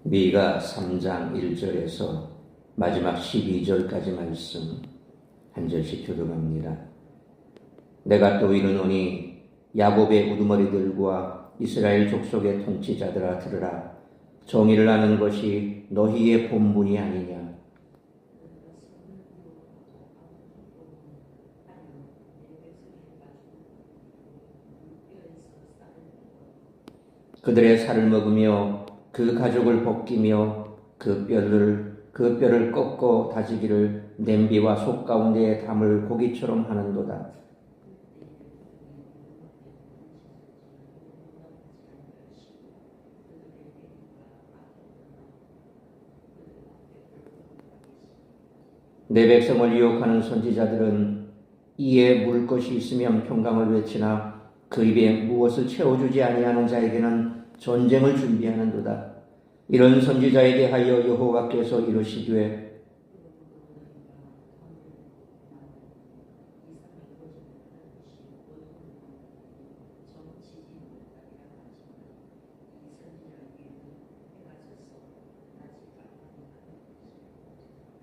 미가 3장 1절에서 마지막 12절까지 말씀 한 절씩 교독합니다. 내가 또 이르노니 야곱의 우두머리들과 이스라엘 족속의 통치자들아 들으라. 정의를 하는 것이 너희의 본분이 아니냐. 그들의 살을 먹으며 그 가죽을 벗기며 그 뼈를 꺾어 다지기를 냄비와 속 가운데에 담을 고기처럼 하는도다. 내 백성을 유혹하는 선지자들은 이에 물 것이 있으면 평강을 외치나 그 입에 무엇을 채워주지 아니하는 자에게는 전쟁을 준비하는도다. 이런 선지자에 대하여 여호와께서 이르시되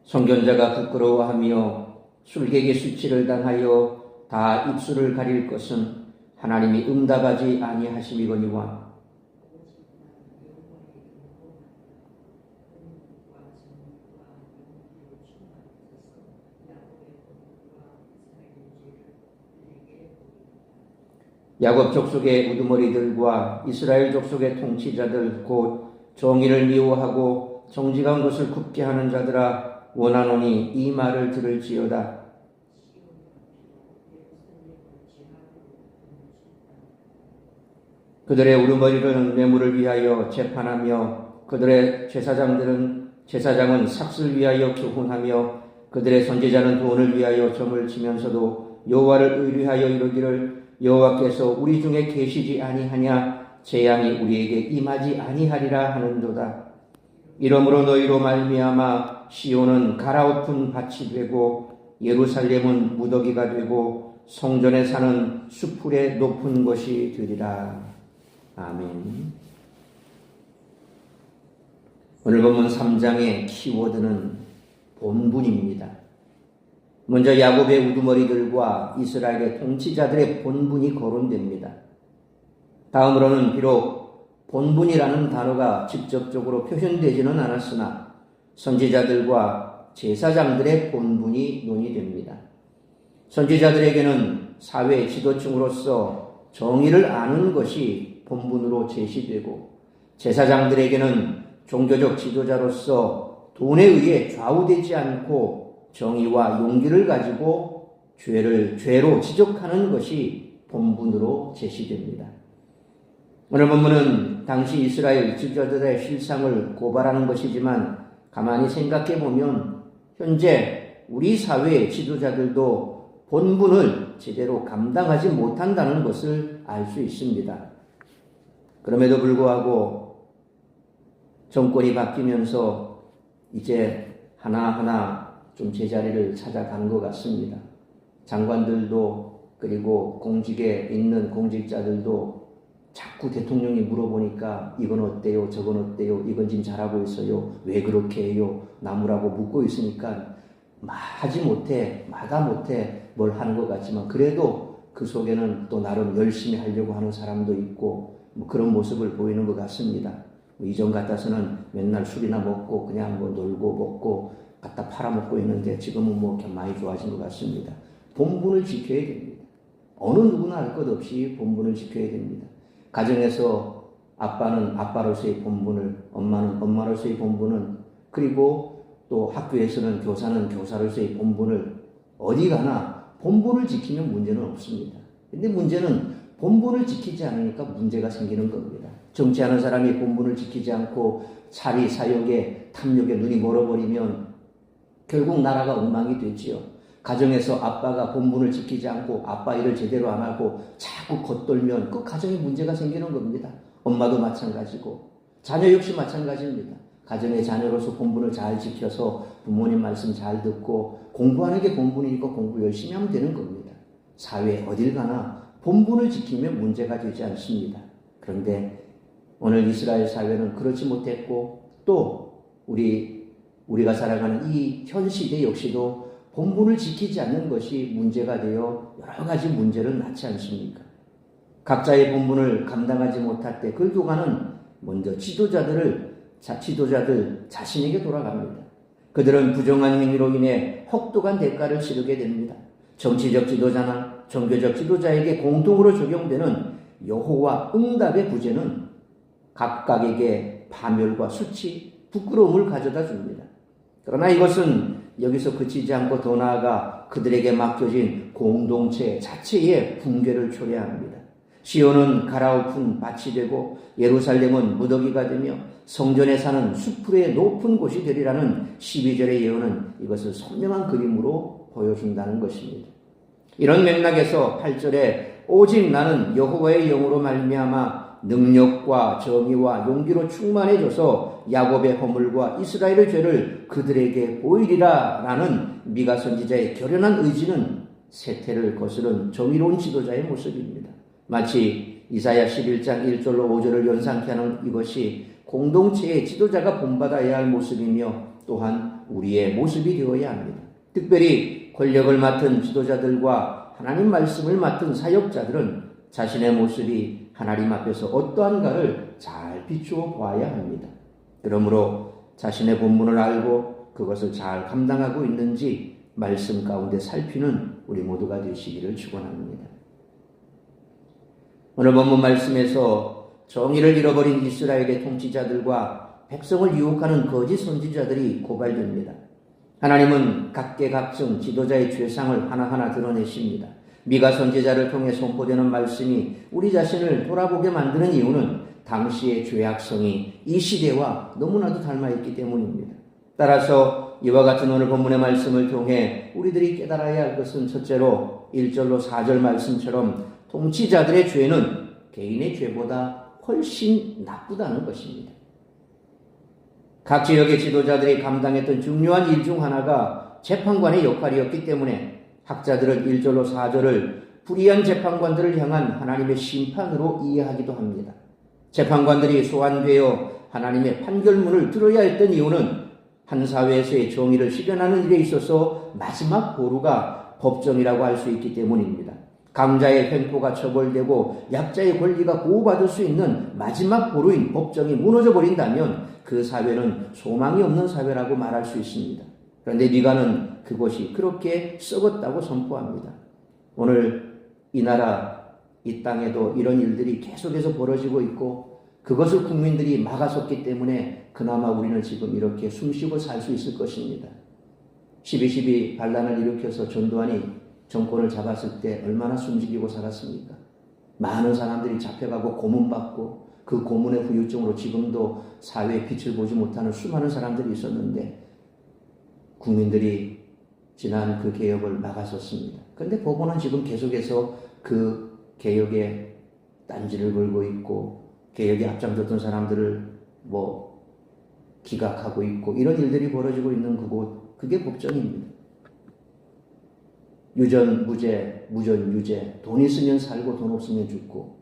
선견자가 부끄러워하며 술객의 수치를 당하여 다 입술을 가릴 것은 하나님이 응답하지 아니하심이거니와. 야곱 족속의 우두머리들과 이스라엘 족속의 통치자들 곧 정의를 미워하고 정직한 것을 굽게 하는 자들아 원하노니 이 말을 들을지어다. 그들의 우두머리는 뇌물을 위하여 재판하며 그들의 제사장은 삭슬 위하여 교훈하며 그들의 선지자는 돈을 위하여 점을 치면서도 여호와를 의뢰하여 이르기를 여호와께서 우리 중에 계시지 아니하냐 재앙이 우리에게 임하지 아니하리라 하는도다. 이러므로 너희로 말미암아 시온은 갈아엎은 밭이 되고 예루살렘은 무더기가 되고 성전에 사는 수풀의 높은 곳이 되리라. 아멘. 오늘 본문 3장의 키워드는 본분입니다. 먼저 야곱의 우두머리들과 이스라엘의 통치자들의 본분이 거론됩니다. 다음으로는 비록 본분이라는 단어가 직접적으로 표현되지는 않았으나 선지자들과 제사장들의 본분이 논의됩니다. 선지자들에게는 사회 지도층으로서 정의를 아는 것이 본분으로 제시되고 제사장들에게는 종교적 지도자로서 돈에 의해 좌우되지 않고 정의와 용기를 가지고 죄로 지적하는 것이 본분으로 제시됩니다. 오늘 본문은 당시 이스라엘 지도자들의 실상을 고발하는 것이지만 가만히 생각해 보면 현재 우리 사회의 지도자들도 본분을 제대로 감당하지 못한다는 것을 알 수 있습니다. 그럼에도 불구하고 정권이 바뀌면서 이제 하나하나 좀 제자리를 찾아간 것 같습니다. 장관들도 그리고 공직에 있는 공직자들도 자꾸 대통령이 물어보니까 이건 어때요? 저건 어때요? 이건 지금 잘하고 있어요? 왜 그렇게 해요? 나무라고 묻고 있으니까 마다 못해 뭘 하는 것 같지만 그래도 그 속에는 또 나름 열심히 하려고 하는 사람도 있고 그런 모습을 보이는 것 같습니다. 이전 같아서는 맨날 술이나 먹고 그냥 놀고 먹고 갖다 팔아먹고 있는데 지금은 많이 좋아진 것 같습니다. 본분을 지켜야 됩니다. 어느 누구나 할 것 없이 본분을 지켜야 됩니다. 가정에서 아빠는 아빠로서의 본분을, 엄마는 엄마로서의 본분을, 그리고 또 학교에서는 교사는 교사로서의 본분을 어디 가나 본분을 지키면 문제는 없습니다. 근데 문제는 본분을 지키지 않으니까 문제가 생기는 겁니다. 정치하는 사람이 본분을 지키지 않고 사리, 사욕에, 탐욕에 눈이 멀어버리면 결국 나라가 엉망이 되지요. 가정에서 아빠가 본분을 지키지 않고 아빠 일을 제대로 안 하고 자꾸 겉돌면 그 가정에 문제가 생기는 겁니다. 엄마도 마찬가지고 자녀 역시 마찬가지입니다. 가정의 자녀로서 본분을 잘 지켜서 부모님 말씀 잘 듣고 공부하는 게 본분이니까 공부 열심히 하면 되는 겁니다. 사회 어딜 가나 본분을 지키면 문제가 되지 않습니다. 그런데 오늘 이스라엘 사회는 그렇지 못했고 또 우리가 살아가는 이 현 시대 역시도 본분을 지키지 않는 것이 문제가 되어 여러 가지 문제를 낳지 않습니까? 각자의 본분을 감당하지 못할 때 그 교관은 먼저 지도자들 자신에게 돌아갑니다. 그들은 부정한 행위로 인해 혹독한 대가를 치르게 됩니다. 정치적 지도자나 종교적 지도자에게 공통으로 적용되는 여호와 응답의 부재는 각각에게 파멸과 수치, 부끄러움을 가져다 줍니다. 그러나 이것은 여기서 그치지 않고 더 나아가 그들에게 맡겨진 공동체 자체의 붕괴를 초래합니다. 시온은 갈아엎은 밭이 되고 예루살렘은 무더기가 되며 성전에 사는 수풀의 높은 곳이 되리라는 12절의 예언은 이것을 선명한 그림으로 보여준다는 것입니다. 이런 맥락에서 8절에 오직 나는 여호와의 영으로 말미암아 능력과 정의와 용기로 충만해져서 야곱의 허물과 이스라엘의 죄를 그들에게 보이리라 라는 미가 선지자의 결연한 의지는 세태를 거스른 정의로운 지도자의 모습입니다. 마치 이사야 11장 1절로 5절을 연상케 하는 이것이 공동체의 지도자가 본받아야 할 모습이며 또한 우리의 모습이 되어야 합니다. 특별히 권력을 맡은 지도자들과 하나님 말씀을 맡은 사역자들은 자신의 모습이 하나님 앞에서 어떠한가를 잘 비추어 보아야 합니다. 그러므로 자신의 본분을 알고 그것을 잘 감당하고 있는지 말씀 가운데 살피는 우리 모두가 되시기를 축원합니다. 오늘 본문 말씀에서 정의를 잃어버린 이스라엘의 통치자들과 백성을 유혹하는 거짓 선지자들이 고발됩니다. 하나님은 각계각층 지도자의 죄상을 하나하나 드러내십니다. 미가 선지자를 통해 선포되는 말씀이 우리 자신을 돌아보게 만드는 이유는 당시의 죄악성이 이 시대와 너무나도 닮아있기 때문입니다. 따라서 이와 같은 오늘 본문의 말씀을 통해 우리들이 깨달아야 할 것은 첫째로 1절로 4절 말씀처럼 통치자들의 죄는 개인의 죄보다 훨씬 나쁘다는 것입니다. 각 지역의 지도자들이 감당했던 중요한 일 중 하나가 재판관의 역할이었기 때문에 학자들은 1절로 4절을 불의한 재판관들을 향한 하나님의 심판으로 이해하기도 합니다. 재판관들이 소환되어 하나님의 판결문을 들어야 했던 이유는 한 사회에서의 정의를 실현하는 일에 있어서 마지막 보루가 법정이라고 할 수 있기 때문입니다. 강자의 횡포가 처벌되고 약자의 권리가 보호받을 수 있는 마지막 보루인 법정이 무너져 버린다면 그 사회는 소망이 없는 사회라고 말할 수 있습니다. 그런데 미가는 그것이 그렇게 썩었다고 선포합니다. 오늘 이 나라, 이 땅에도 이런 일들이 계속해서 벌어지고 있고 그것을 국민들이 막아섰기 때문에 그나마 우리는 지금 이렇게 숨쉬고 살 수 있을 것입니다. 12.12 반란을 일으켜서 전두환이 정권을 잡았을 때 얼마나 숨지기고 살았습니까? 많은 사람들이 잡혀가고 고문받고 그 고문의 후유증으로 지금도 사회에 빛을 보지 못하는 수많은 사람들이 있었는데 국민들이 지난 그 개혁을 막았었습니다. 그런데 법원은 지금 계속해서 그 개혁에 딴지를 걸고 있고 개혁에 앞장섰던 사람들을 기각하고 있고 이런 일들이 벌어지고 있는 그곳, 그게 법정입니다. 유전 무죄, 무전 유죄, 돈 있으면 살고 돈 없으면 죽고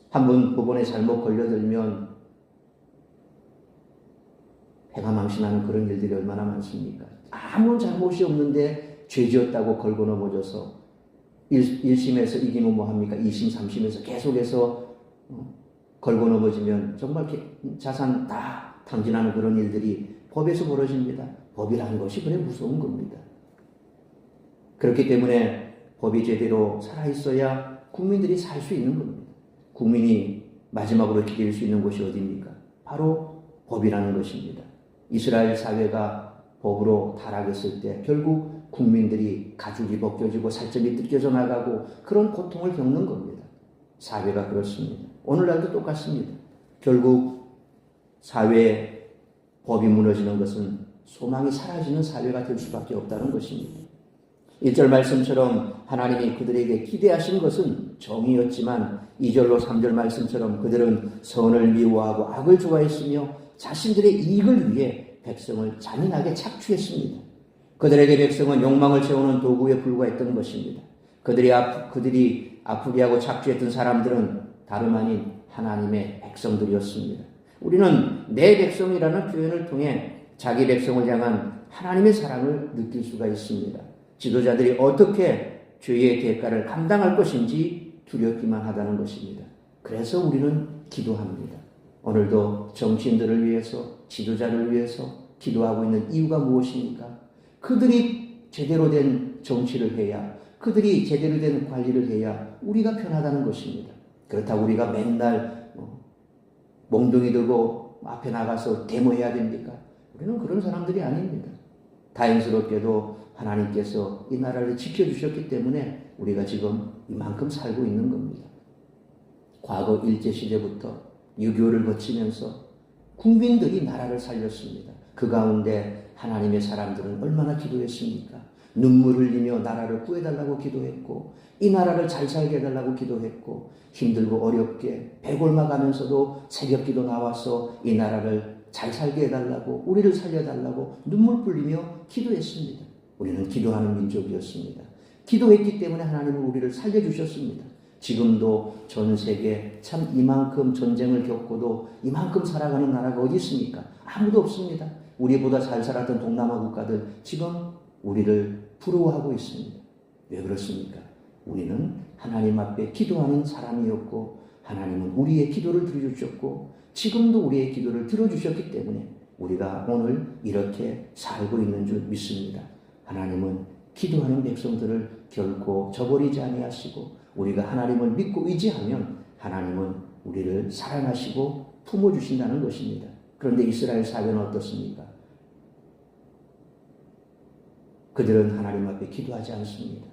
한번 법원에 잘못 걸려들면 배가 망신하는 그런 일들이 얼마나 많습니까? 아무 잘못이 없는데 죄지었다고 걸고 넘어져서 1심에서 이기면 뭐합니까? 2심, 3심에서 계속해서 걸고 넘어지면 정말 자산 다 탕진하는 그런 일들이 법에서 벌어집니다. 법이라는 것이 그래 무서운 겁니다. 그렇기 때문에 법이 제대로 살아있어야 국민들이 살 수 있는 겁니다. 국민이 마지막으로 기댈 수 있는 곳이 어디입니까? 바로 법이라는 것입니다. 이스라엘 사회가 법으로 타락했을 때 결국 국민들이 가죽이 벗겨지고 살점이 뜯겨져 나가고 그런 고통을 겪는 겁니다. 사회가 그렇습니다. 오늘날도 똑같습니다. 결국 사회의 법이 무너지는 것은 소망이 사라지는 사회가 될 수밖에 없다는 것입니다. 1절 말씀처럼 하나님이 그들에게 기대하신 것은 정의였지만 2절로 3절 말씀처럼 그들은 선을 미워하고 악을 좋아했으며 자신들의 이익을 위해 백성을 잔인하게 착취했습니다. 그들에게 백성은 욕망을 채우는 도구에 불과했던 것입니다. 그들이 아프리하고 착취했던 사람들은 다름 아닌 하나님의 백성들이었습니다. 우리는 내 백성이라는 표현을 통해 자기 백성을 향한 하나님의 사랑을 느낄 수가 있습니다. 지도자들이 어떻게 죄의 대가를 감당할 것인지 두렵기만 하다는 것입니다. 그래서 우리는 기도합니다. 오늘도 정치인들을 위해서, 지도자를 위해서 기도하고 있는 이유가 무엇입니까? 그들이 제대로 된 정치를 해야, 그들이 제대로 된 관리를 해야 우리가 편하다는 것입니다. 그렇다고 우리가 맨날 몽둥이 들고 앞에 나가서 데모해야 됩니까? 우리는 그런 사람들이 아닙니다. 다행스럽게도 하나님께서 이 나라를 지켜주셨기 때문에 우리가 지금 이만큼 살고 있는 겁니다. 과거 일제시대부터 6.25를 거치면서 국민들이 나라를 살렸습니다. 그 가운데 하나님의 사람들은 얼마나 기도했습니까? 눈물 흘리며 나라를 구해달라고 기도했고, 이 나라를 잘 살게 해달라고 기도했고, 힘들고 어렵게 배골마가면서도 새벽기도 나와서 이 나라를 잘 살게 해달라고, 우리를 살려달라고 눈물 흘리며 기도했습니다. 우리는 기도하는 민족이었습니다. 기도했기 때문에 하나님은 우리를 살려주셨습니다. 지금도 전 세계 참 이만큼 전쟁을 겪고도 이만큼 살아가는 나라가 어디 있습니까? 아무도 없습니다. 우리보다 잘 살았던 동남아 국가들 지금 우리를 부러워하고 있습니다. 왜 그렇습니까? 우리는 하나님 앞에 기도하는 사람이었고, 하나님은 우리의 기도를 들어주셨고, 지금도 우리의 기도를 들어주셨기 때문에 우리가 오늘 이렇게 살고 있는 줄 믿습니다. 하나님은 기도하는 백성들을 결코 저버리지 아니하시고, 우리가 하나님을 믿고 의지하면 하나님은 우리를 사랑하시고 품어주신다는 것입니다. 그런데 이스라엘 사회는 어떻습니까? 그들은 하나님 앞에 기도하지 않습니다.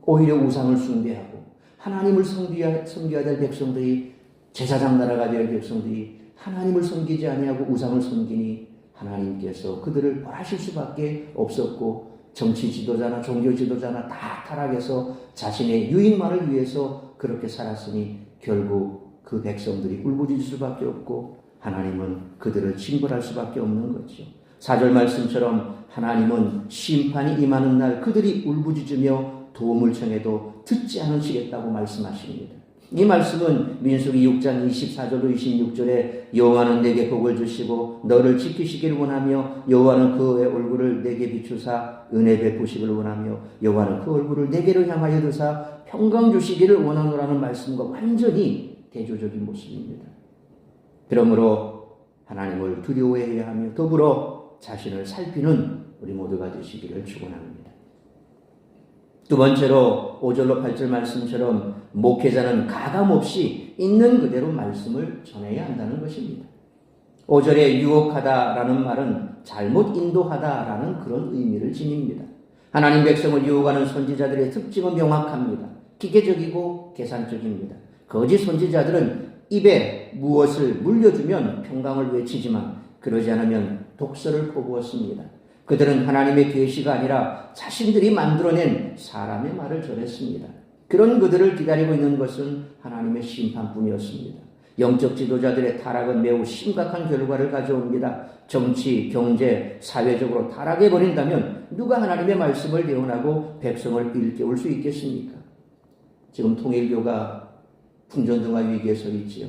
오히려 우상을 숭배하고, 하나님을 섬겨야 될 백성들이, 제사장 나라가 될 백성들이 하나님을 섬기지 아니하고 우상을 섬기니 하나님께서 그들을 벌하실 수밖에 없었고, 정치 지도자나 종교 지도자나 다 타락해서 자신의 유익만을 위해서 그렇게 살았으니 결국 그 백성들이 울부짖을 수밖에 없고, 하나님은 그들을 징벌할 수밖에 없는 거죠. 4절 말씀처럼 하나님은 심판이 임하는 날 그들이 울부짖으며 도움을 청해도 듣지 않으시겠다고 말씀하십니다. 이 말씀은 민수기 6장 24절로 26절에 여호와는 내게 복을 주시고 너를 지키시기를 원하며, 여호와는 그의 얼굴을 내게 비추사 은혜 베푸시기를 원하며, 여호와는 그 얼굴을 내게로 향하여 드사 평강 주시기를 원하노라는 말씀과 완전히 대조적인 모습입니다. 그러므로 하나님을 두려워해야 하며 더불어 자신을 살피는 우리 모두가 되시기를 축원합니다. 두 번째로 5절로 8절 말씀처럼 목회자는 가감없이 있는 그대로 말씀을 전해야 한다는 것입니다. 5절에 유혹하다라는 말은 잘못 인도하다라는 그런 의미를 지닙니다. 하나님 백성을 유혹하는 선지자들의 특징은 명확합니다. 기계적이고 계산적입니다. 거짓 선지자들은 입에 무엇을 물려주면 평강을 외치지만 그러지 않으면 독설을 퍼부었습니다. 그들은 하나님의 계시가 아니라 자신들이 만들어낸 사람의 말을 전했습니다. 그런 그들을 기다리고 있는 것은 하나님의 심판뿐이었습니다. 영적 지도자들의 타락은 매우 심각한 결과를 가져옵니다. 정치, 경제, 사회적으로 타락해버린다면 누가 하나님의 말씀을 대언하고 백성을 일깨울 수 있겠습니까? 지금 통일교가 풍전등화 위기에 서 있지요.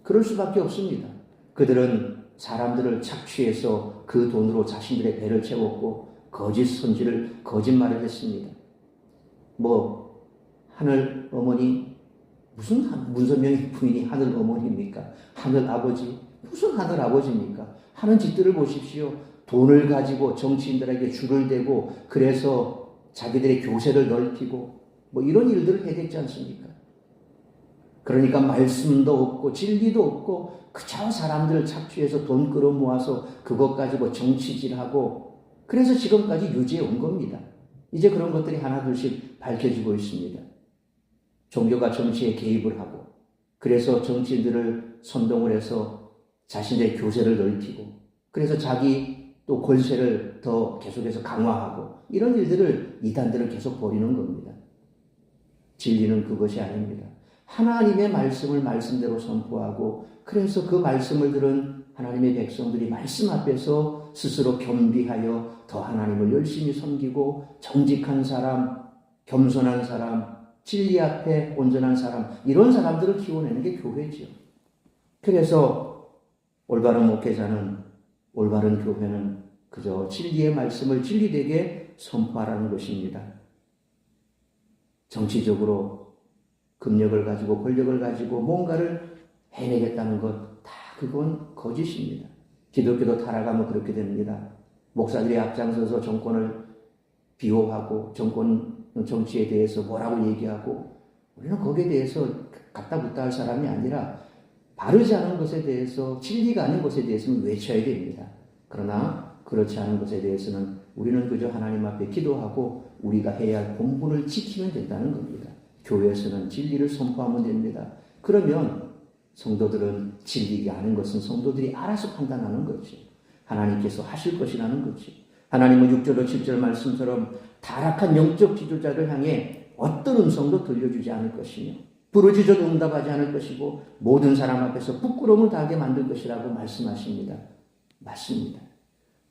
그럴 수밖에 없습니다. 그들은 사람들을 착취해서 그 돈으로 자신들의 배를 채웠고 거짓말을 했습니다. 하늘 어머니, 무슨 문선명의 부인이 하늘 어머니입니까? 하늘 아버지, 무슨 하늘 아버지입니까? 하는 짓들을 보십시오. 돈을 가지고 정치인들에게 줄을 대고 그래서 자기들의 교세를 넓히고 이런 일들을 해댔지 않습니까? 그러니까 말씀도 없고 진리도 없고 그저 사람들을 착취해서 돈 끌어모아서 그것 가지고 정치질하고 그래서 지금까지 유지해 온 겁니다. 이제 그런 것들이 하나둘씩 밝혀지고 있습니다. 종교가 정치에 개입을 하고 그래서 정치인들을 선동을 해서 자신의 교세를 넓히고 그래서 자기 또 권세를 더 계속해서 강화하고 이런 일들을 이단들을 계속 벌이는 겁니다. 진리는 그것이 아닙니다. 하나님의 말씀을 말씀대로 선포하고 그래서 그 말씀을 들은 하나님의 백성들이 말씀 앞에서 스스로 겸비하여 더 하나님을 열심히 섬기고 정직한 사람, 겸손한 사람, 진리 앞에 온전한 사람 이런 사람들을 키워내는 게 교회죠. 그래서 올바른 목회자는, 올바른 교회는 그저 진리의 말씀을 진리되게 선포하라는 것입니다. 정치적으로 금력을 가지고 권력을 가지고 뭔가를 해내겠다는 것, 다 그건 거짓입니다. 기독교도 타락하면 그렇게 됩니다. 목사들이 앞장서서 정권을 비호하고 정치에 대해서 뭐라고 얘기하고, 우리는 거기에 대해서 갖다 붙다 할 사람이 아니라 바르지 않은 것에 대해서, 진리가 아닌 것에 대해서는 외쳐야 됩니다. 그러나 그렇지 않은 것에 대해서는 우리는 그저 하나님 앞에 기도하고 우리가 해야 할 본분을 지키면 된다는 겁니다. 교회에서는 진리를 선포하면 됩니다. 그러면 성도들은 진리가 아닌 것은 성도들이 알아서 판단하는 거죠. 하나님께서 하실 것이라는 거죠. 하나님은 6절로 7절 말씀처럼 타락한 영적 지도자를 향해 어떤 음성도 들려주지 않을 것이며 부르짖어도 응답하지 않을 것이고 모든 사람 앞에서 부끄러움을 당하게 만들 것이라고 말씀하십니다. 맞습니다.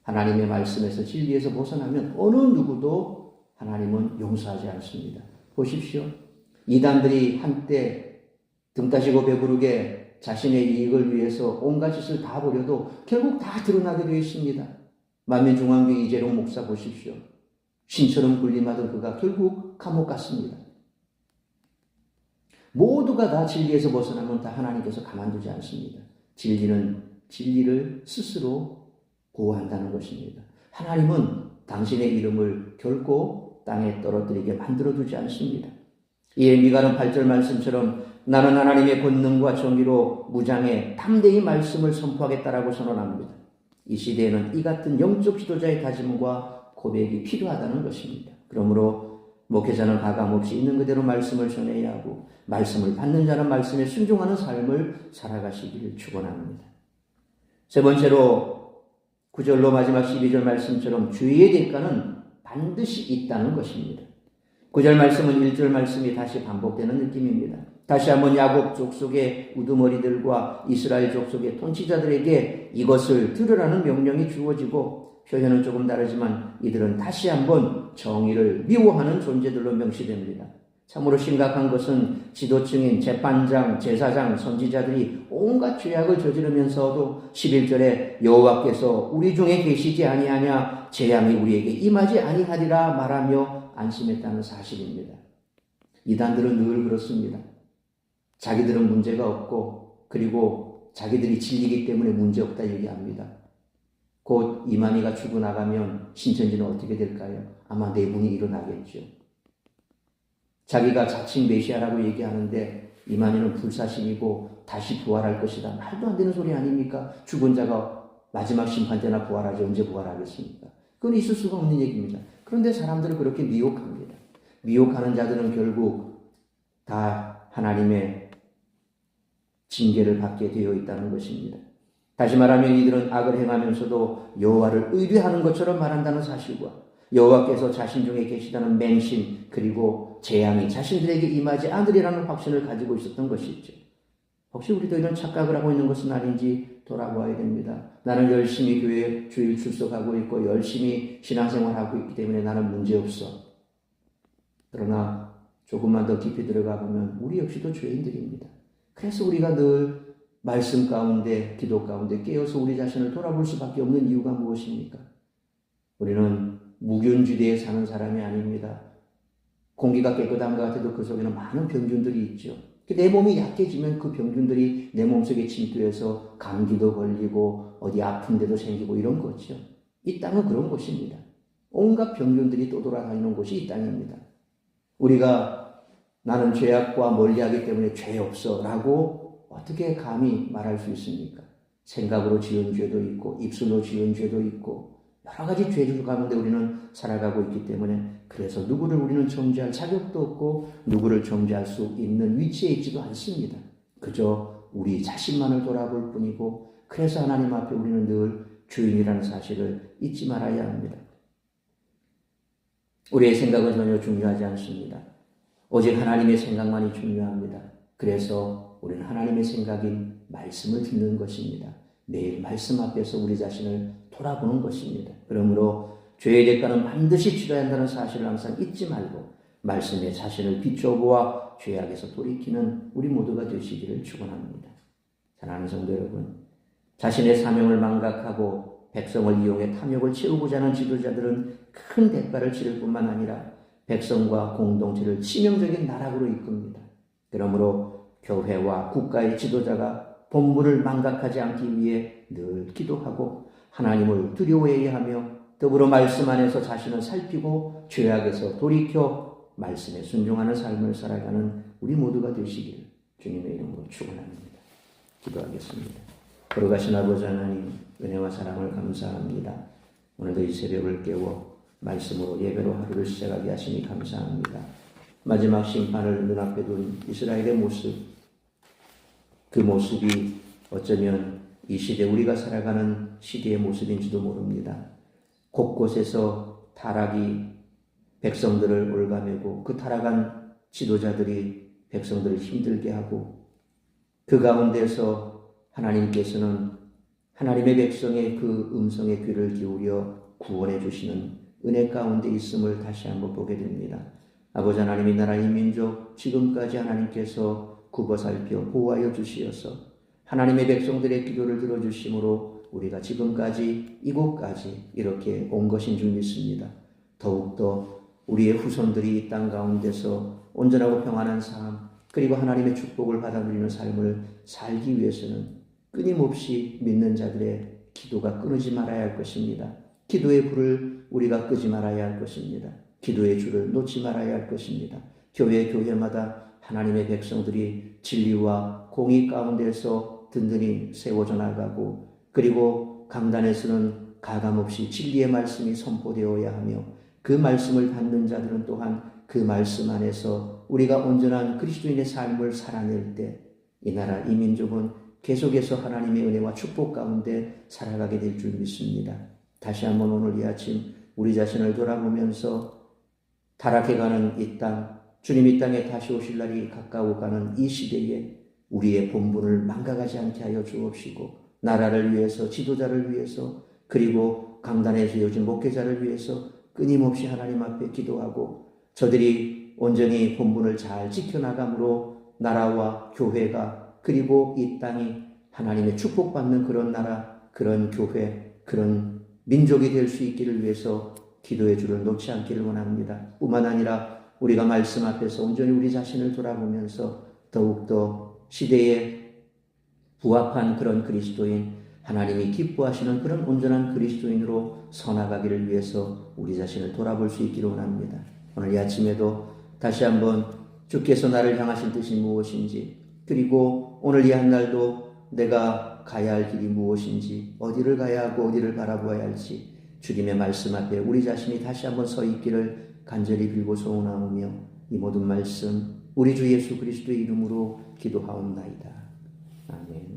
하나님의 말씀에서 진리에서 벗어나면 어느 누구도 하나님은 용서하지 않습니다. 보십시오. 이단들이 한때 등 따시고 배부르게 자신의 이익을 위해서 온갖 짓을 다 버려도 결국 다 드러나게 되어 있습니다. 만민중앙교회 이재룡 목사 보십시오. 신처럼 군림하던 그가 결국 감옥 갔습니다. 모두가 다 진리에서 벗어나면 다 하나님께서 가만두지 않습니다. 진리는 진리를 스스로 보호한다는 것입니다. 하나님은 당신의 이름을 결코 땅에 떨어뜨리게 만들어두지 않습니다. 이에 미가는 8절 말씀처럼 나는 하나님의 권능과 정의로 무장해 담대히 말씀을 선포하겠다라고 선언합니다. 이 시대에는 이 같은 영적 지도자의 다짐과 고백이 필요하다는 것입니다. 그러므로 목회자는 가감없이 있는 그대로 말씀을 전해야 하고 말씀을 받는 자는 말씀에 순종하는 삶을 살아가시기를 축원합니다. 세 번째로 9절로 마지막 12절 말씀처럼 주의의 대가는 반드시 있다는 것입니다. 9절 말씀은 1절 말씀이 다시 반복되는 느낌입니다. 다시 한번 야곱 족속의 우두머리들과 이스라엘 족속의 통치자들에게 이것을 들으라는 명령이 주어지고 표현은 조금 다르지만 이들은 다시 한번 정의를 미워하는 존재들로 명시됩니다. 참으로 심각한 것은 지도층인 재판장, 제사장, 선지자들이 온갖 죄악을 저지르면서도 11절에 여호와께서 우리 중에 계시지 아니하냐 재앙이 우리에게 임하지 아니하리라 말하며 안심했다는 사실입니다. 이단들은 늘 그렇습니다. 자기들은 문제가 없고 그리고 자기들이 진리이기 때문에 문제없다 얘기합니다. 곧 이만희가 죽어나가면 신천지는 어떻게 될까요? 아마 내분이 일어나겠죠. 자기가 자칭 메시아라고 얘기하는데 이만희는 불사신이고 다시 부활할 것이다. 말도 안 되는 소리 아닙니까? 죽은 자가 마지막 심판 때나 부활하지 언제 부활하겠습니까? 그건 있을 수가 없는 얘기입니다. 그런데 사람들은 그렇게 미혹합니다. 미혹하는 자들은 결국 다 하나님의 징계를 받게 되어 있다는 것입니다. 다시 말하면 이들은 악을 행하면서도 여호와를 의뢰하는 것처럼 말한다는 사실과 여호와께서 자신 중에 계시다는 맹신 그리고 재앙이 자신들에게 임하지 않으리라는 확신을 가지고 있었던 것이죠. 혹시 우리도 이런 착각을 하고 있는 것은 아닌지 돌아보아야 됩니다. 나는 열심히 교회에 주일 출석하고 있고 열심히 신앙생활하고 있기 때문에 나는 문제없어. 그러나 조금만 더 깊이 들어가 보면 우리 역시도 죄인들입니다. 그래서 우리가 늘 말씀 가운데 기도 가운데 깨어서 우리 자신을 돌아볼 수밖에 없는 이유가 무엇입니까? 우리는 무균주대에 사는 사람이 아닙니다. 공기가 깨끗한 것 같아도 그 속에는 많은 병균들이 있죠. 내 몸이 약해지면 그 병균들이 내 몸속에 침투해서 감기도 걸리고 어디 아픈 데도 생기고 이런 거죠. 이 땅은 그런 곳입니다. 온갖 병균들이 떠돌아다니는 곳이 이 땅입니다. 우리가 나는 죄악과 멀리하기 때문에 죄 없어 라고 어떻게 감히 말할 수 있습니까? 생각으로 지은 죄도 있고 입술로 지은 죄도 있고 여러 가지 죄들 가운데 우리는 살아가고 있기 때문에 그래서 누구를 우리는 정죄할 자격도 없고 누구를 정죄할 수 있는 위치에 있지도 않습니다. 그저 우리 자신만을 돌아볼 뿐이고 그래서 하나님 앞에 우리는 늘 주인이라는 사실을 잊지 말아야 합니다. 우리의 생각은 전혀 중요하지 않습니다. 오직 하나님의 생각만이 중요합니다. 그래서 우리는 하나님의 생각인 말씀을 듣는 것입니다. 매일 말씀 앞에서 우리 자신을 돌아보는 것입니다. 그러므로 죄의 대가는 반드시 치러야 한다는 사실을 항상 잊지 말고 말씀에 자신을 비춰보아 죄악에서 돌이키는 우리 모두가 되시기를 축원합니다. 사랑하는 성도 여러분, 자신의 사명을 망각하고 백성을 이용해 탐욕을 채우고자 하는 지도자들은 큰 대가를 치를 뿐만 아니라 백성과 공동체를 치명적인 나락으로 이끕니다. 그러므로 교회와 국가의 지도자가 본분을 망각하지 않기 위해 늘 기도하고 하나님을 두려워해야 하며 더불어 말씀 안에서 자신을 살피고 죄악에서 돌이켜 말씀에 순종하는 삶을 살아가는 우리 모두가 되시기를 주님의 이름으로 축원합니다. 기도하겠습니다. 거룩하신 아버지 하나님, 은혜와 사랑을 감사합니다. 오늘도 이 새벽을 깨워 말씀으로 예배로 하루를 시작하게 하시니 감사합니다. 마지막 심판을 눈앞에 둔 이스라엘의 모습, 그 모습이 어쩌면 이 시대 우리가 살아가는 시대의 모습인지도 모릅니다. 곳곳에서 타락이 백성들을 올가매고 그 타락한 지도자들이 백성들을 힘들게 하고 그 가운데서 하나님께서는 하나님의 백성의 그 음성에 귀를 기울여 구원해 주시는 은혜 가운데 있음을 다시 한번 보게 됩니다. 아버지 하나님, 이 나라 이 민족 지금까지 하나님께서 굽어 살펴 보호하여 주시어서 하나님의 백성들의 기도를 들어주심으로 우리가 지금까지 이곳까지 이렇게 온 것인 줄 믿습니다. 더욱더 우리의 후손들이 이 땅 가운데서 온전하고 평안한 삶, 그리고 하나님의 축복을 받아 누리는 삶을 살기 위해서는 끊임없이 믿는 자들의 기도가 끊이지 말아야 할 것입니다. 기도의 불을 우리가 끄지 말아야 할 것입니다. 기도의 줄을 놓지 말아야 할 것입니다. 교회마다 하나님의 백성들이 진리와 공의 가운데서 든든히 세워져 나가고, 그리고 강단에서는 가감없이 진리의 말씀이 선포되어야 하며, 그 말씀을 받는 자들은 또한 그 말씀 안에서 우리가 온전한 그리스도인의 삶을 살아낼 때 이 나라 이 민족은 계속해서 하나님의 은혜와 축복 가운데 살아가게 될 줄 믿습니다. 다시 한번 오늘 이 아침 우리 자신을 돌아보면서 타락해가는 이 땅, 주님 이 땅에 다시 오실 날이 가까워가는 이 시대에 우리의 본분을 망각하지 않게 하여 주옵시고, 나라를 위해서, 지도자를 위해서, 그리고 강단에서 요즘 목회자를 위해서 끊임없이 하나님 앞에 기도하고 저들이 온전히 본분을 잘 지켜나감으로 나라와 교회가, 그리고 이 땅이 하나님의 축복받는 그런 나라, 그런 교회, 그런 민족이 될 수 있기를 위해서 기도의 줄을 놓지 않기를 원합니다. 뿐만 아니라 우리가 말씀 앞에서 온전히 우리 자신을 돌아보면서 더욱더 시대에 부합한 그런 그리스도인, 하나님이 기뻐하시는 그런 온전한 그리스도인으로 서나가기를 위해서 우리 자신을 돌아볼 수 있기를 원합니다. 오늘 이 아침에도 다시 한번 주께서 나를 향하신 뜻이 무엇인지, 그리고 오늘 이 한날도 내가 가야 할 길이 무엇인지, 어디를 가야 하고 어디를 바라보아야 할지 주님의 말씀 앞에 우리 자신이 다시 한번 서 있기를 간절히 빌고 소원하오며, 이 모든 말씀 우리 주 예수 그리스도의 이름으로 기도하옵나이다. 아멘.